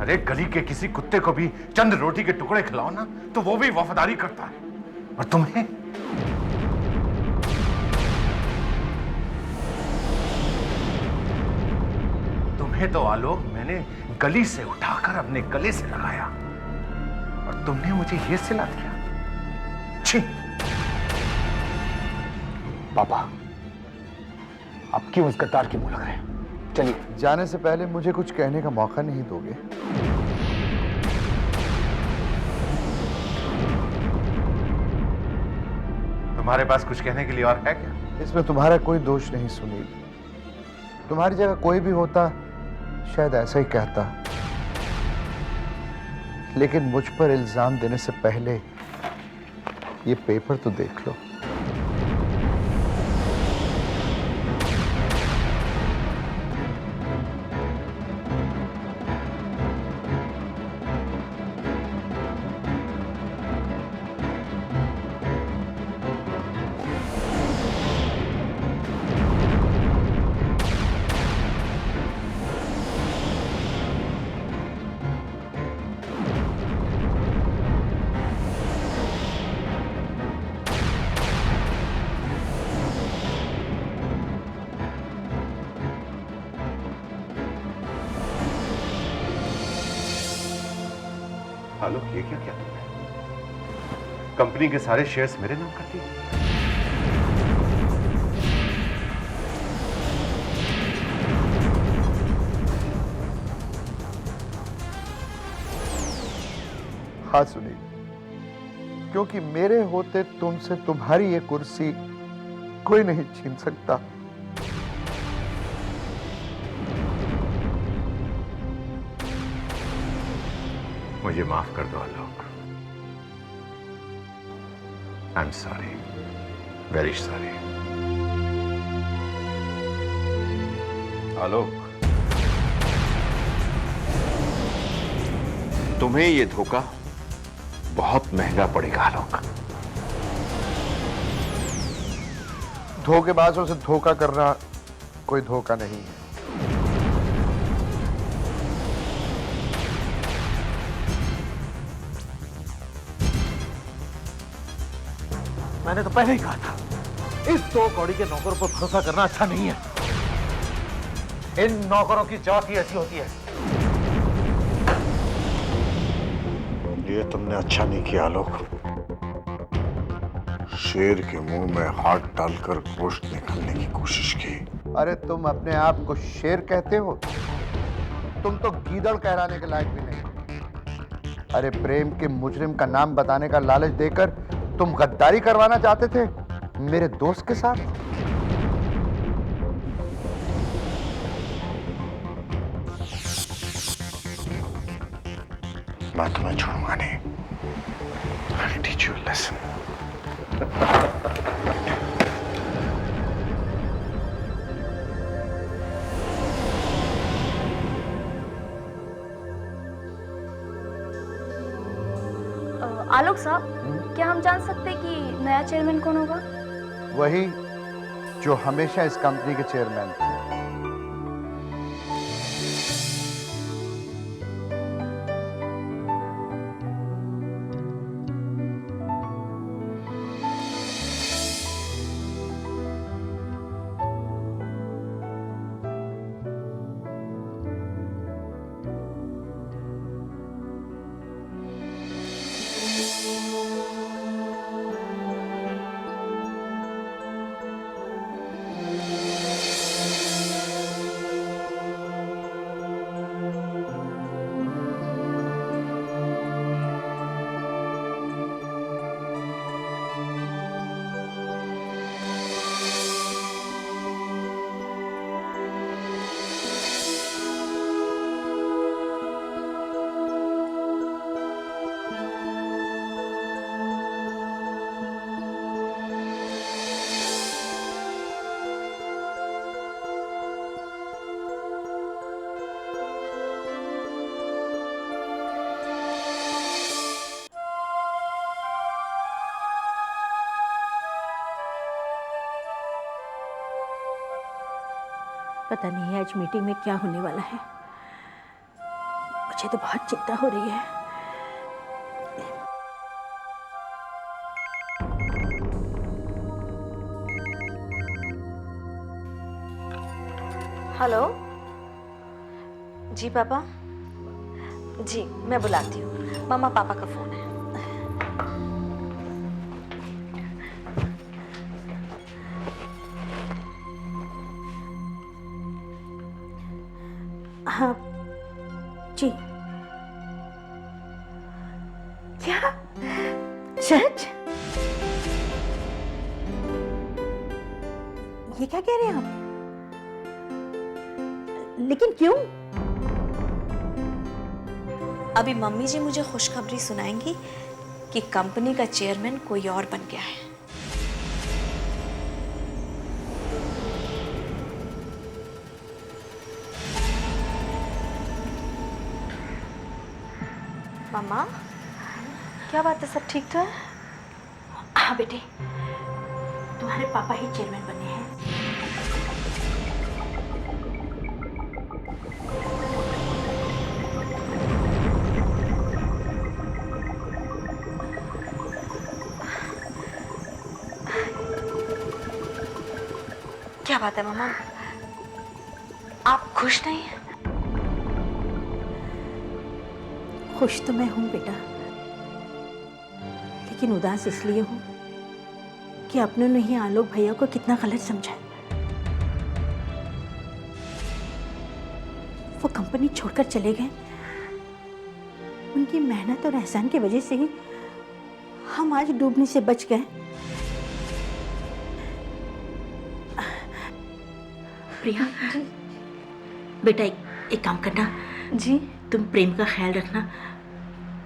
अरे गली के किसी कुत्ते को भी चंद रोटी के टुकड़े खिलाओ ना तो वो भी वफादारी करता है, और तुम्हें तो आलोक मैंने गली से उठाकर अपने गले से लगाया और तुमने मुझे ये सिला दिया। छी! पापा, आप क्यों इस गद्दार की मुंह लग रहे हैं? चलिए। जाने से पहले मुझे कुछ कहने का मौका नहीं दोगे? तुम्हारे पास कुछ कहने के लिए और है क्या? इसमें तुम्हारा कोई दोष नहीं सुनील। तुम्हारी जगह कोई भी होता शायद ऐसा ही कहता, लेकिन मुझ पर इल्जाम देने से पहले ये पेपर तो देख लो। आलोक, ये क्या किया तुमने? कंपनी के सारे शेयर्स मेरे नाम कर दिए। हाँ सुनील, क्योंकि मेरे होते तुमसे तुम्हारी ये कुर्सी कोई नहीं छीन सकता। मुझे माफ कर दो Alok. I am sorry, very sorry. Alok, तुम्हें ये धोखा बहुत महंगा पड़ेगा आलोक। धोखेबाजों से धोखा करना कोई धोखा नहीं है। मैंने तो पहले ही कहा था, इस 2 कौड़ी के नौकरों पर भरोसा करना अच्छा नहीं है। इन नौकरों की जात ही ऐसी होती है। ये तुमने अच्छा नहीं किया आलोक। शेर के मुंह में हाथ डालकर गोश्त निकालने की कोशिश की। अरे तुम अपने आप को शेर कहते हो? तुम तो गीदड़ कहलाने के लायक भी नहीं। अरे प्रेम के मुजरिम का नाम बताने का लालच देकर तुम गद्दारी करवाना चाहते थे मेरे दोस्त के साथ। मैं तुम्हें छोड़ूंगा नहीं। I'll teach you a lesson. आलोक साहब, क्या हम जान सकते हैं कि नया चेयरमैन कौन होगा? वही जो हमेशा इस कंपनी के चेयरमैन थे। पता नहीं आज मीटिंग में क्या होने वाला है। मुझे तो बहुत चिंता हो रही है। हेलो जी पापा, जी मैं बुलाती हूँ, मामा पापा का फोन है। हाँ जी। क्या सच? ये क्या कह रहे हैं आप? लेकिन क्यों? अभी मम्मी जी मुझे खुशखबरी सुनाएंगी कि कंपनी का चेयरमैन कोई और बन गया है। मम्मा, क्या बात है, सब ठीक तो है? हाँ बेटे, तुम्हारे पापा ही चेयरमैन बने हैं। क्या बात है मम्मा, आप खुश नहीं हैं? खुश तो मैं हूं बेटा, लेकिन उदास इसलिए हूं कि अपनों ने ही आलोक भैया को कितना गलत समझा है। वो कंपनी छोड़कर चले गए। उनकी मेहनत और एहसान की वजह से ही हम आज डूबने से बच गए। प्रिया जी, बेटा एक काम करना जी। तुम प्रेम का ख्याल रखना,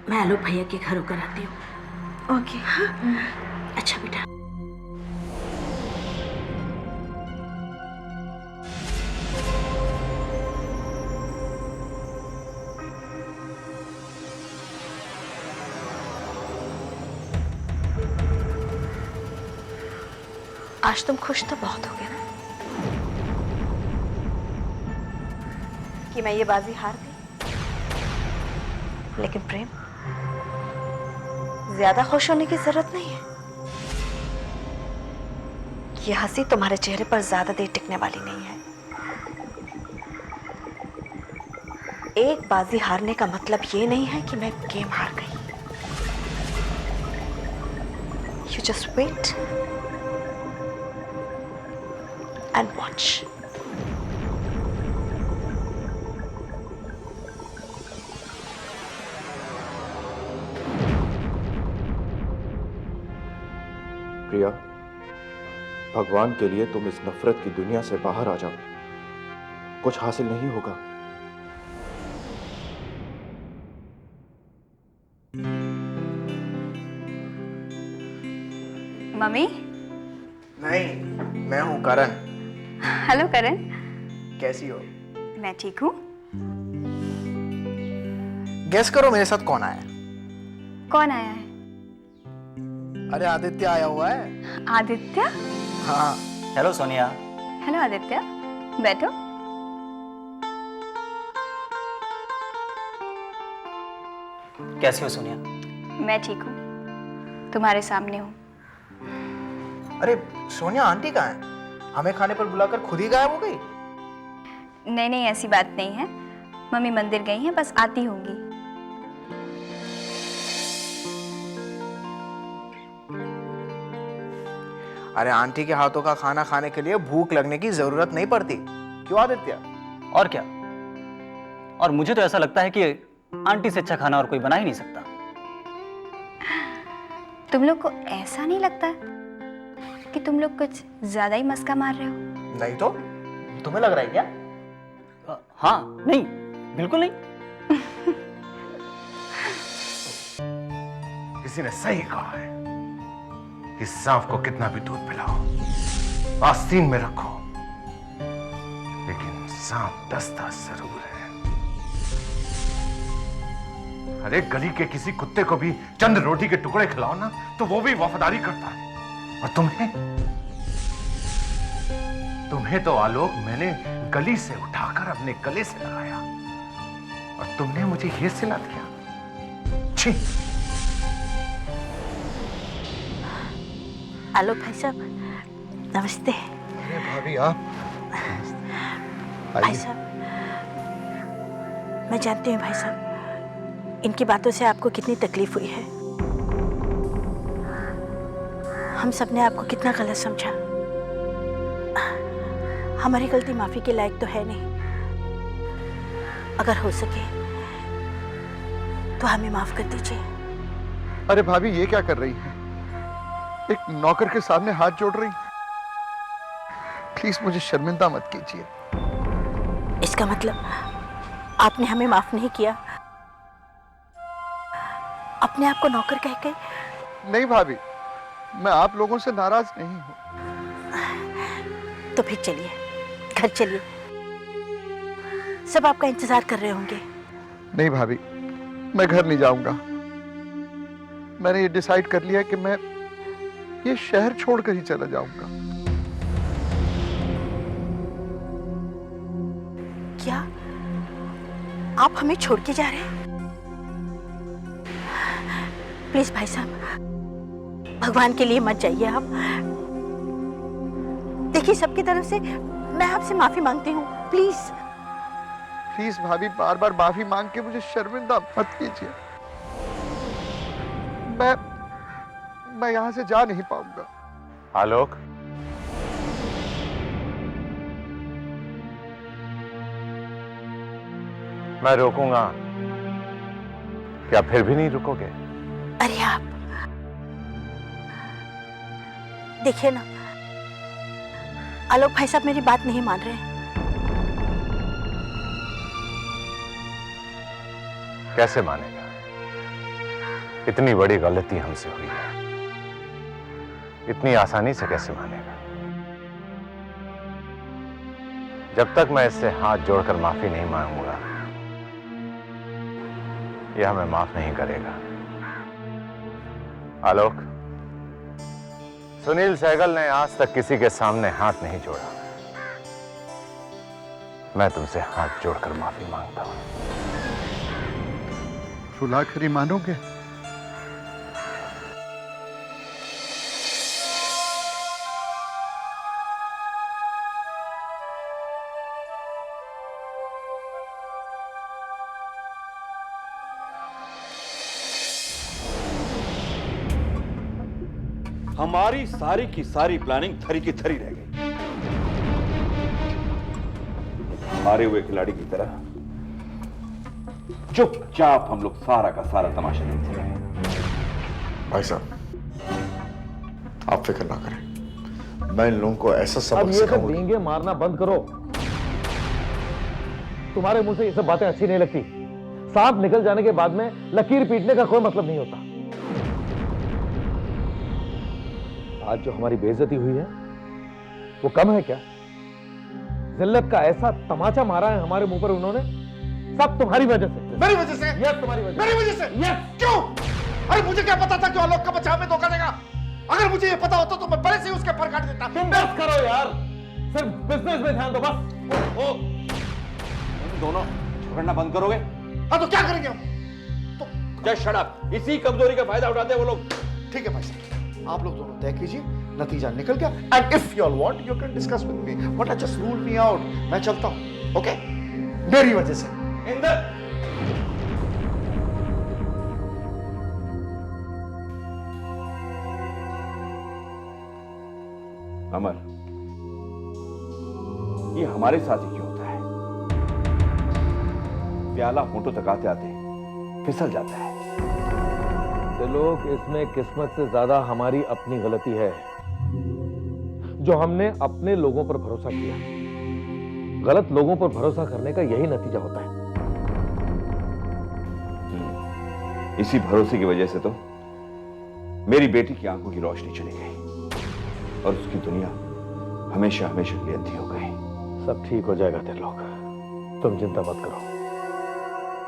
मैं आलोक भैया के घर होकर आती हूँ। ओके। हाँ? अच्छा बेटा। आज तुम खुश तो बहुत हो गए ना कि मैं ये बाजी हार गई। लेकिन प्रेम, ज्यादा खुश होने की जरूरत नहीं है। ये हंसी तुम्हारे चेहरे पर ज्यादा देर टिकने वाली नहीं है। एक बाजी हारने का मतलब ये नहीं है कि मैं गेम हार गई। You just wait and watch. Priya, भगवान के लिए तुम इस नफरत की दुनिया से बाहर आ जाओ। कुछ हासिल नहीं होगा। मम्मी। नहीं, मैं हूं करण। हेलो करण। कैसी हो? मैं ठीक हूँ। गेस करो मेरे साथ कौन आया? कौन आया है? अरे आदित्य आया हुआ है। आदित्य? हाँ। हेलो सोनिया। हेलो आदित्य, बैठो। कैसी हो सोनिया? मैं ठीक हूँ, तुम्हारे सामने हूँ। अरे सोनिया, आंटी कहाँ है? हमें खाने पर बुलाकर खुद ही गायब हो गई। नहीं नहीं, ऐसी बात नहीं है। मम्मी मंदिर गई हैं, बस आती होंगी। अरे आंटी के हाथों का खाना खाने के लिए भूख लगने की जरूरत नहीं पड़ती, क्यों आदित्य? और क्या, और मुझे तो ऐसा लगता है कि आंटी से अच्छा खाना और कोई बना ही नहीं सकता। तुम लोग को ऐसा नहीं लगता कि तुम लोग कुछ ज्यादा ही मस्का मार रहे हो? नहीं तो तुम्हें लग रहा है क्या? हाँ, नहीं, बिल्कुल नहीं। किसी ने सही कहा है कि सांप को कितना भी दूध पिलाओ, आस्तीन में रखो, लेकिन सांप डसता जरूर है। अरे गली के किसी कुत्ते को भी चंद रोटी के टुकड़े खिलाओ ना, तो वो भी वफादारी करता है। और तुम्हें तो आलोक मैंने गली से उठाकर अपने गले से लगाया। और तुमने मुझे ये सिला दिया। छी! आलोक भाई साहब, नमस्ते। अरे भाभी आप भाई साहब, मैं जानती हूँ भाई साहब, इनकी बातों से आपको कितनी तकलीफ हुई है। हम सब ने आपको कितना गलत समझा। हमारी गलती माफी के लायक तो है नहीं। अगर हो सके तो हमें माफ कर दीजिए। अरे भाभी ये क्या कर रही हैं? एक नौकर के सामने हाथ जोड़ रही हैं? प्लीज मुझे शर्मिंदा मत कीजिए। इसका मतलब आपने हमें माफ नहीं किया, अपने आप को नौकर कह के? नहीं भाभी, मैं आप लोगों से नाराज नहीं हूं। तो फिर चलिए, घर चलिए, सब आपका इंतजार कर रहे होंगे। नहीं भाभी, मैं घर नहीं जाऊंगा। मैंने ये डिसाइड कर लिया कि मैं ये शहर छोड़कर ही चला जाऊंगा। क्या आप हमें छोड़ के जा रहे हैं? प्लीज भाई साहब, भगवान के लिए मत जाइए आप। देखिए, सबकी तरफ से मैं आपसे माफी मांगती हूँ, प्लीज। प्लीज भाभी, बार बार माफी मांग के मुझे शर्मिंदा मत कीजिए। मैं यहां से जा नहीं पाऊंगा। आलोक, मैं रोकूंगा, क्या फिर भी नहीं रुकोगे? अरे आप देखिए ना, आलोक भाई साहब मेरी बात नहीं मान रहे हैं। कैसे मानेगा? इतनी बड़ी गलती हमसे हुई है, इतनी आसानी से कैसे मानेगा? जब तक मैं इससे हाथ जोड़कर माफी नहीं मांगूंगा, यह हमें माफ नहीं करेगा। आलोक, सुनील सहगल ने आज तक किसी के सामने हाथ नहीं जोड़ा। मैं तुमसे हाथ जोड़कर माफी मांगता हूं। रुलाकर ही मानोगे? हमारी सारी की सारी प्लानिंग थरी की थरी रह गई। हारे हुए खिलाड़ी की तरह चुपचाप हम लोग सारा का सारा तमाशा देखते रहे। भाई साहब, आप फिक्र ना करें, मैं इन लोगों को ऐसा सबक सिखाऊंगा। डींगे मारना बंद करो। तुम्हारे मुंह से ये सब बातें अच्छी नहीं लगती। सांप निकल जाने के बाद में लकीर पीटने का कोई मतलब नहीं होता। आज जो हमारी बेइज्जती हुई है वो कम है क्या? जिल्लत का ऐसा तमाचा मारा है हमारे मुंह पर उन्होंने, सब तुम्हारी वजह से। मेरी वजह से? यस, तुम्हारी वजह। मेरी वजह से? यस। क्यों? अरे मुझे क्या पता था कि आलोक का बच्चा हमें धोखा देगा? अगर मुझे ये पता होता तो मैं पहले से ही उसके पर काट देता। तुम बस करो यार, सिर्फ बिजनेस में ध्यान दो बस। तुम दोनों झगड़ना बंद करोगे? हाँ तो क्या करेंगे हम? तो जस्ट शट अप। इसी कमजोरी का फायदा उठाते हैं वो लोग। ठीक है भाई साहब, आप लोग दोनों तय कीजिए, नतीजा निकल गया। And if you all want you can discuss with me, but just rule me out. मैं चलता हूं, ओके? मेरी वजह से। इंदर, अमर, ये हमारे साथ ही क्यों होता है? प्याला होठों तक आते आते फिसल जाता है। लोग, इसमें किस्मत से ज्यादा हमारी अपनी गलती है, जो हमने अपने लोगों पर भरोसा किया। गलत लोगों पर भरोसा करने का यही नतीजा होता है। इसी भरोसे की वजह से तो मेरी बेटी की आंखों की रोशनी चली गई और उसकी दुनिया हमेशा हमेशा के लिए अंधी हो गई। सब ठीक हो जाएगा त्रिलोक, तुम चिंता मत करो।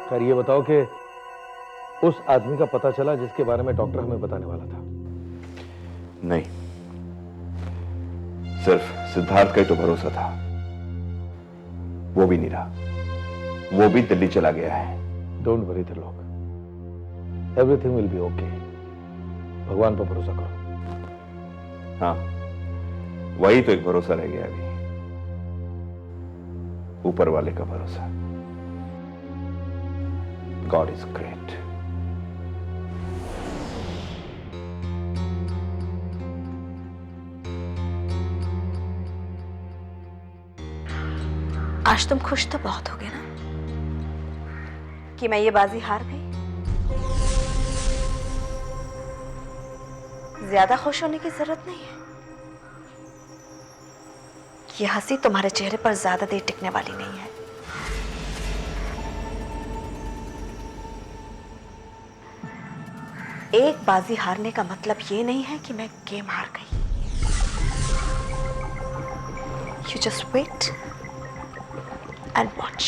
खैर ये बताओ कि उस आदमी का पता चला जिसके बारे में डॉक्टर हमें बताने वाला था? नहीं, सिर्फ सिद्धार्थ का ही तो भरोसा था, वो भी नहीं रहा। वो भी दिल्ली चला गया है। Don't worry Trilok, everything will be okay. भगवान पर भरोसा करो। हाँ, वही तो एक भरोसा रह गया अभी, ऊपर वाले का भरोसा। God is great. आज तुम खुश तो बहुत होगे ना कि मैं ये बाजी हार गई। ज्यादा खुश होने की जरूरत नहीं है। ये हंसी तुम्हारे चेहरे पर ज्यादा देर टिकने वाली नहीं है। एक बाजी हारने का मतलब ये नहीं है कि मैं गेम हार गई। You just wait and watch.